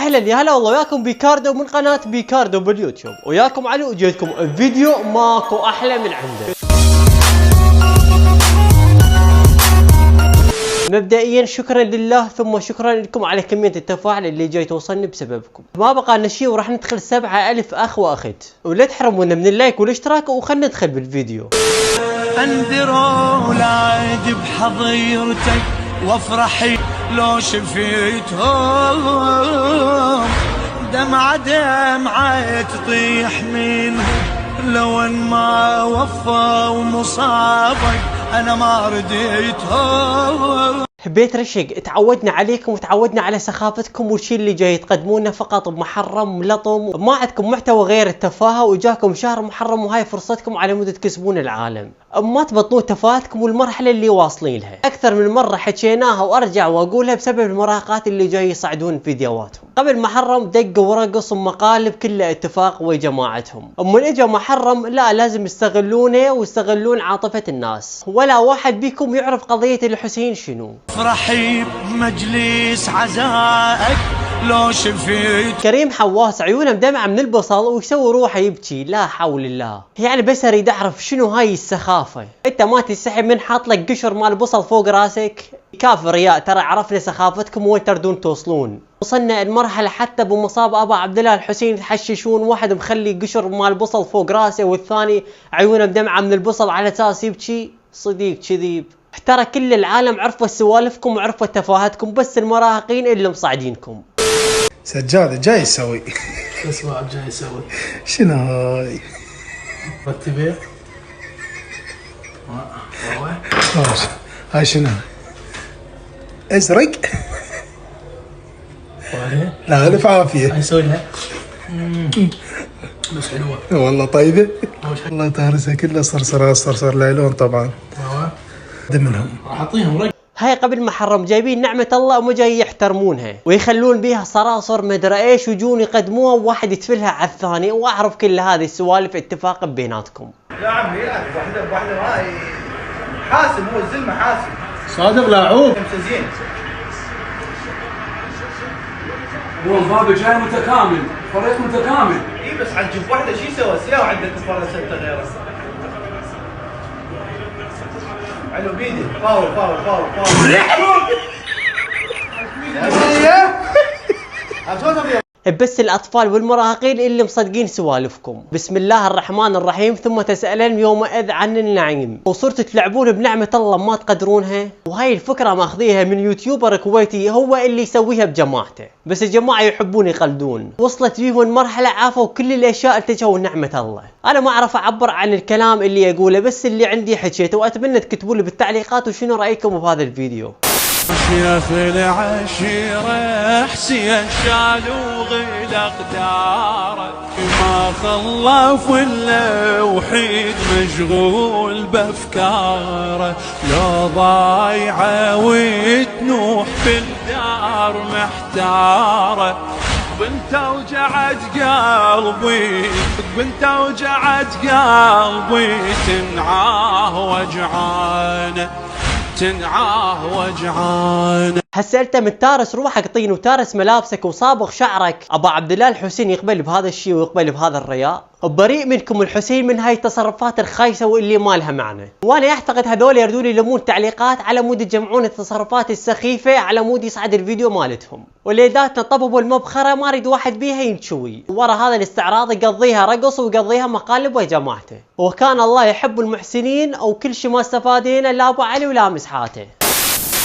اهلا يا هلا والله وياكم بيكاردو من قناة بيكاردو باليوتيوب، وياكم علي وجيتكم فيديو ماكو احلى من عنده. مبدئيا شكرا لله ثم شكرا لكم على كمية التفاعل اللي جاي توصلني بسببكم. ما بقى لنا شيء وراح ندخل 7000 اخ واخت، ولا تحرمونا من اللايك والاشتراك وخلنا ندخل بالفيديو. انذروا العيد بحضيرتك وافرحي لو شفيتهم، دمعة تطيح منهم لو ان ما وفوا مصابك انا ما رديتهم. بيت رشق تعودنا عليكم وتعودنا على سخافتكم والشي اللي جاي تقدمونه فقط بمحرم لطم، ما عندكم محتوى غير التفاهه، وجاكم شهر محرم وهاي فرصتكم على مود تكسبون العالم. ما تبطلون تفاهتكم والمرحله اللي واصلين لها، اكثر من مره حكيناها وارجع واقولها بسبب المراهقات اللي جاي يصعدون فيديوهاتهم. قبل محرم دق ورقص ومقالب كلها اتفاق وجماعتهم، من اجى محرم لا لازم يستغلونه ويستغلون عاطفه الناس، ولا واحد بيكم يعرف قضيه الحسين شنو. افرحي بمجلس عزائك لو شفيت. كريم حواس عيونه مدمعه من البصل ويسوي روحه يبكي، لا حول الله. يعني بس اريد اعرف شنو هاي السخافه، انت ما تستحي من حاط لك قشر مال بصل فوق راسك؟ كافر يا ترى عرفنا سخافتكم وين تردون توصلون. وصلنا المرحله حتى بمصاب ابا عبد الله الحسين يتحششون، واحد مخلي قشر مال بصل فوق راسه والثاني عيونه مدمعه من البصل على اساس يبكي. صديق كذيب. ترى كل العالم عرفوا سوالفكم وعرفوا تفاهتكم، بس المراهقين اللي مصعدينكم. سجاد جاي يسوي شو اسمه جاي يسوي؟ شنو هاي؟ رتبه ماشي. هاي شنو؟ ازرق؟ لا الف عافيه. هاي يسوي لها بس حلوه والله طيبه. والله تهرسها كلها صرصر ليلون طبعا. منهم راح اعطيهم رق. هاي قبل محرم جايبين نعمة الله وما جاي يحترمونها ويخلون بيها صراصر مدري ايش ويجون يقدموها وواحد يتفلها على الثاني، واعرف كل هذه السوالف اتفاق بيناتكم. لا عمي يلعب واحدة هاي حاسم، هو الزلمة حاسم صادق لاعوب زين. هو الباب جاي متكامل، فريق متكامل. اي بس عاد تشوف واحدة شي سوى سيا وعندك فرة ستة غيره. علو بيدي فاول بس الاطفال والمراهقين اللي مصدقين سوالفكم. بسم الله الرحمن الرحيم ثم تسألن يومئذ عن النعيم، وصرتوا تلعبون بنعمة الله ما تقدرونها. وهاي الفكرة ماخذيها من يوتيوبر كويتي هو اللي يسويها بجماعته، بس الجماعة يحبون يقلدون. وصلت بيهم مرحلة عافوا كل الاشياء التجوا نعمة الله. انا ما اعرف اعبر عن الكلام اللي يقوله، بس اللي عندي حكيته، واتمنى تكتبوا لي بالتعليقات وشنو رايكم بهذا الفيديو. شيخ العشيرة حسين شالوا غلق داره، ما خلف ولا وحيد مشغول بافكاره، لو ضايعه وتنوح بالدار محتاره. بنت وجعت قلبي بنت وجعت قلبي تنعاه وجعانه هسه انت متارس روحك طين وتارس ملابسك وصابغ شعرك، ابا عبد الله الحسين يقبل بهذا الشيء ويقبل بهذا الرياء؟ بريء منكم الحسين من هاي التصرفات الخايسه واللي ما لها معنى. وانا اعتقد هذول يردون يلمون تعليقات على مود يجمعون التصرفات السخيفه على مود يصعد الفيديو مالتهم، وليداتنا طببوا المبخره ما اريد واحد بيها ينشوي. ورا هذا الاستعراض يقضيها رقص ويقضيها مقالب وجماعته. وكان الله يحب المحسنين، او كل شيء ما استفادينا لا ابو علي ولا مسحاته.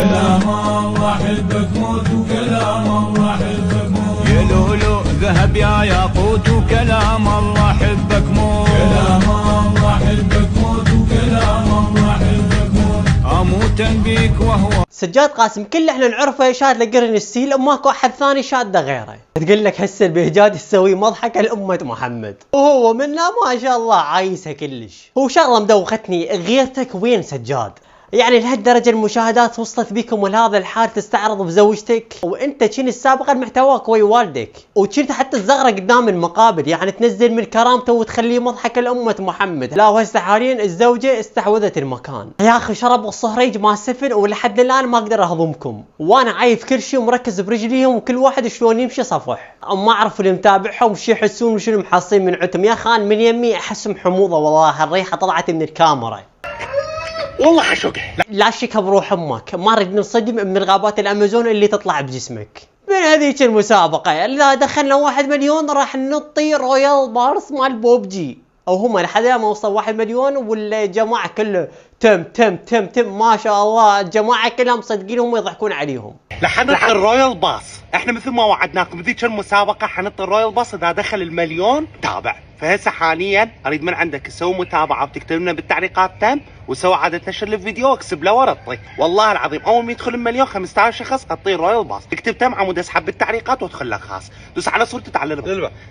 كلام الله حبك موت وكلام الله حبك موت، يا لولو ذهب يا ياقوت وكلام الله حبك موت، كلام الله حبك موت وكلام الله حبك موت، اموت بيك وهو. سجاد قاسم كل احنا نعرفه شاد لقرن السيل، وماكو احد ثاني شاده غيره. تقول لك هسه البهجاد يسوي مضحكه لامه محمد، وهو منا ما شاء الله عايسه كلش. هو شغله مدوختني، غيرتك وين سجاد؟ يعني لهالدرجة المشاهدات وصلت بكم ولهذا الحال تستعرض بزوجتك وانت كنت سابقا محتواك ويا والدك وكنت حتى تزغره قدام المقابر، يعني تنزل من كرامته وتخليه مضحك لأمة محمد. لا وهسه حاليا الزوجة استحوذت المكان. يا اخي شرب الصهريج ما سفن ولحد الان ما اقدر اهضمكم، وانا عايف كل شيء ومركز برجليهم وكل واحد شلون يمشي صفح. ما اعرف اللي متابعهم وش يحسون وشنو محصين من عتم. يا خان من يمي احسهم حموضه والله، الريحه طلعت من الكاميرا والله حشوكه. لا شكها بروح امك، ما نريد ننصدم من الغابات الامازون اللي تطلع بجسمك. من هذيك المسابقه اذا دخلنا 1 مليون راح نطي رويال بارس مال بوبجي، او هم لحد ما وصل 1 مليون والجماعه كله تم ما شاء الله الجماعه كلها مصدقين هم يضحكون عليهم. حنطي الرويال باص، احنا مثل ما وعدناكم بذيك المسابقه حنطي الرويال باص اذا دخل المليون تابع. فهسه حاليا اريد من عندك تسوي متابعه وتكتب لنا بالتعليقات تم، وسوي عاده تنشر الفيديو واكسب له ورا الطي. والله العظيم اول ما يدخل المليون 15 شخص اعطيه الرويال باص، تكتب تم عمود اسحب بالتعليقات وادخل لك خاص، دوس على صورتي تعال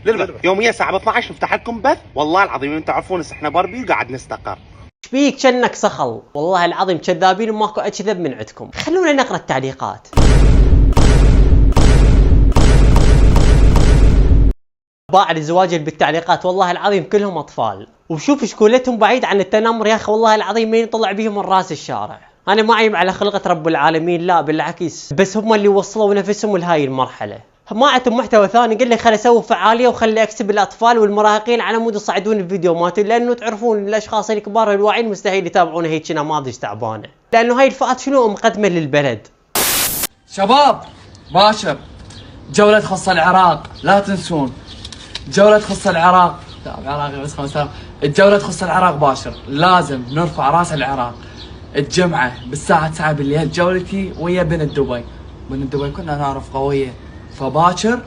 للبث يوميا الساعه 12 نفتح لكم بث. والله العظيم انتم تعرفون احنا باربي وقاعد نستقر. ايش بيك كأنك صخل؟ والله العظيم كذابين وماكو اكذب من عندكم. خلونا نقرا التعليقات. باع الزواج بالتعليقات والله العظيم كلهم اطفال، وشوف شكولتهم بعيد عن التنمر يا اخي. والله العظيم مين يطلع بيهم من راس الشارع. انا ما اعيب على خلقة رب العالمين، لا بالعكس، بس هم اللي وصلوا نفسهم لهاي المرحلة. ما عندهم محتوى ثاني، قل لي خلي اسوي فعاليه وخلي اكسب الاطفال والمراهقين على مود يصعدون الفيديو مالتي، لانه تعرفون الاشخاص الكبار الواعيين مستحيل يتابعون هيك نماذج تعبانه، لانه هاي الفئات شنو مقدمه للبلد. شباب باشر، جولة تخص العراق لا تنسون، جولة تخص العراق. لا عراقي بس 5000. الجولة تخص العراق باشر، لازم نرفع راس العراق. الجمعة بالساعة 9 بالليل جولتي ويا بنت دبي. بنت دبي كنا نعرف قوية، فباكر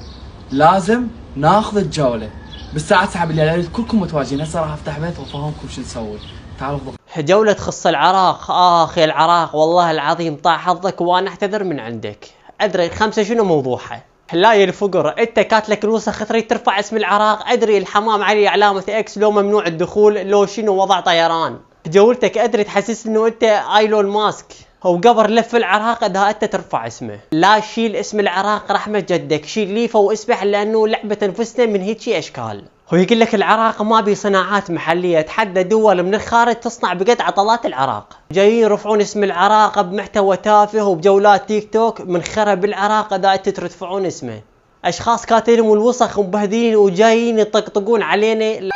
لازم ناخذ الجولة بالساعة 9 بالليل. اريد كلكم متواجدين. هسه راح افتح بيت وافهمكم شو نسوي. تعالوا جولة تخص العراق. اخي العراق والله العظيم طاع حظك وانا اعتذر من عندك. ادري 5 شنو موضوعها. لا يا الفقر، انت كاتلك الوسخ تريد ترفع اسم العراق. ادري الحمام عليه علامة اكس، لو ممنوع الدخول، لو شنو وضع طيران. جولتك ادري تحسس انه انت ايلون ماسك، وقبر لف العراق اذا انت ترفع اسمه. لا شيل اسم العراق رحمة جدك، شيل ليفه واسبح، لانه لعبة انفسنا من هيك اشكال. ويقول لك العراق ما بي صناعات محلية، تحدى دول من الخارج تصنع بقد عضلات العراق. جايين يرفعون اسم العراق بمحتوى تافه وبجولات تيك توك من خرب العراق اذا انت ترفعون اسمه. اشخاص كاتلهم الوسخ ومبهدلين وجايين يطقطقون علينا.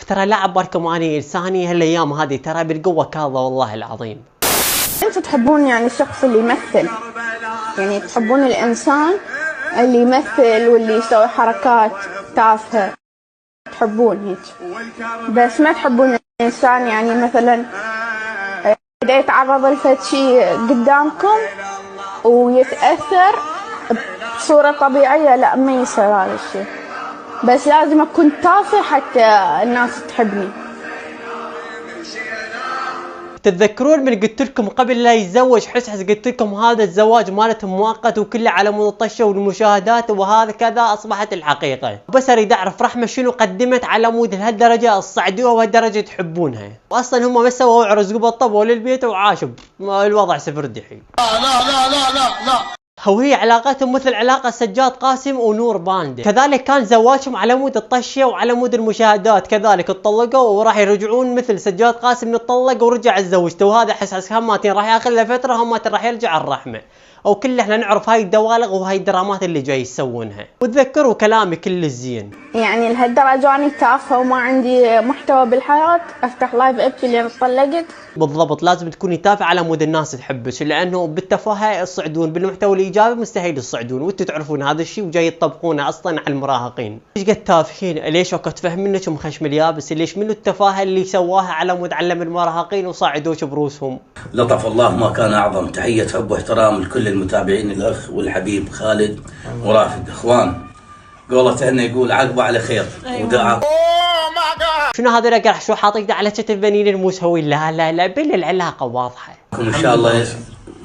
ترى لا عبركم اني انساني هالايام هذه، ترى بالقوه كاظه والله العظيم. انتوا تحبون يعني الشخص اللي يمثل، يعني تحبون الانسان اللي يمثل واللي يسوي حركات تافهه، تحبون هيك، بس ما تحبون الانسان يعني مثلا اذا يتعرض لفد شيء قدامكم ويتاثر بصوره طبيعيه، لا ما يصير هذا الشيء، بس لازم اكون تافه حتى الناس تحبني. تتذكرون من قلت لكم قبل لا يتزوج حس قلت لكم هذا الزواج مالته مؤقت وكله على مود الطشه والمشاهدات، وهذا كذا اصبحت الحقيقه. بس اريد اعرف رحمه شنو قدمت على مود لهالدرجه تصعدوها وهالدرجه تحبونها، واصلا هم ما سووا عرس قبل طبوا للبيت وعاشوا الوضع صفر دحين. لا وهي علاقتهم مثل علاقة سجاد قاسم ونور باندة، كذلك كان زواجهم على مود الطشة وعلى مود المشاهدات، كذلك اتطلقوا وراح يرجعون مثل سجاد قاسم نتطلق ورجع الزوجته، وهذا حس هماتين راح ياخذ له فترة هماتين راح يرجع الرحمة. او كل احنا نعرف هاي الدوالغ وهاي الدرامات اللي جاي يسوونها، وتذكروا كلامي كل الزين. يعني لهالدرجة اني تافهة وما عندي محتوى بالحياة افتح لايف ابكي لين طلقت؟ بالضبط، لازم تكوني تافهة على مود الناس تحبك، لانه بالتفاهة يصعدون، بالمحتوى الايجابي مستحيل يصعدون، وانتم تعرفون هذا الشيء وجاي يطبقونه اصلا على المراهقين. ايش قد تافهين؟ ليش وقت تفهمنك مخشم اليابس؟ ليش منو التفاهة اللي سواها على مود علم المراهقين وصعدوش بروسهم؟ لطف الله ما كان اعظم. تحية حب واحترام لكل المتابعين، الاخ والحبيب خالد ورافد اخوان. قولتهن يقول عقبه على خير ودعاء. شنو هذا القرح شو حاطيك على كتف بنين المسوي؟ لا بين العلاقه واضحه. ان شاء الله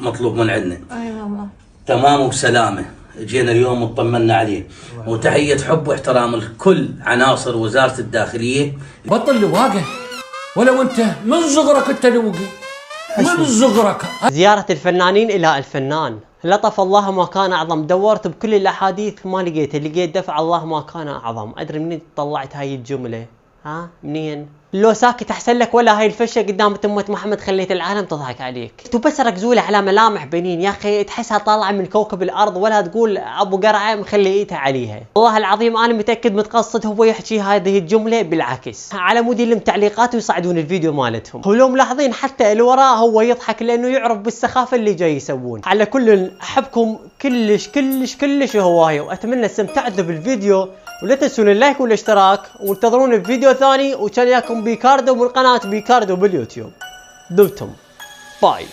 مطلوب من عندنا. والله تمام وبسلامه. جينا اليوم وطمنا عليه، وتحية حب واحترام لكل عناصر وزارة الداخلية. بطل لواقه ولو انت من صغرك انت نوقي، من صغرك. زيارة الفنانين إلى الفنان. لطف الله ما كان أعظم. دورت بكل الأحاديث ما لقيت دفع الله ما كان أعظم. أدري منين طلعت هاي الجملة؟ ها منين؟ لو ساكت أحسن لك، ولا هاي الفشة قدام أمة محمد خليت العالم تضحك عليك. انتو بس ركزوا على ملامح بنين يا أخي، تحسها طالعة من كوكب الأرض، ولا تقول أبو قرعة مخلي إيدها عليها. والله العظيم أنا متأكد متقصد هو يحكي هذه الجملة بالعكس، على مود لهم تعليقات ويصعدون الفيديو مالتهم. ولو ملاحظين حتى الوراء هو يضحك لأنه يعرف بالسخافة اللي جاي يسوون. على كل أحبكم كلش كلش كلش هواية، وأتمنى استمتعتوا بالفيديو، ولا تنسون اللايك والاشتراك، وانتظروني بفيديو ثاني. وكان ياكم بيكاردو من قناة بيكاردو باليوتيوب. دمتم باي.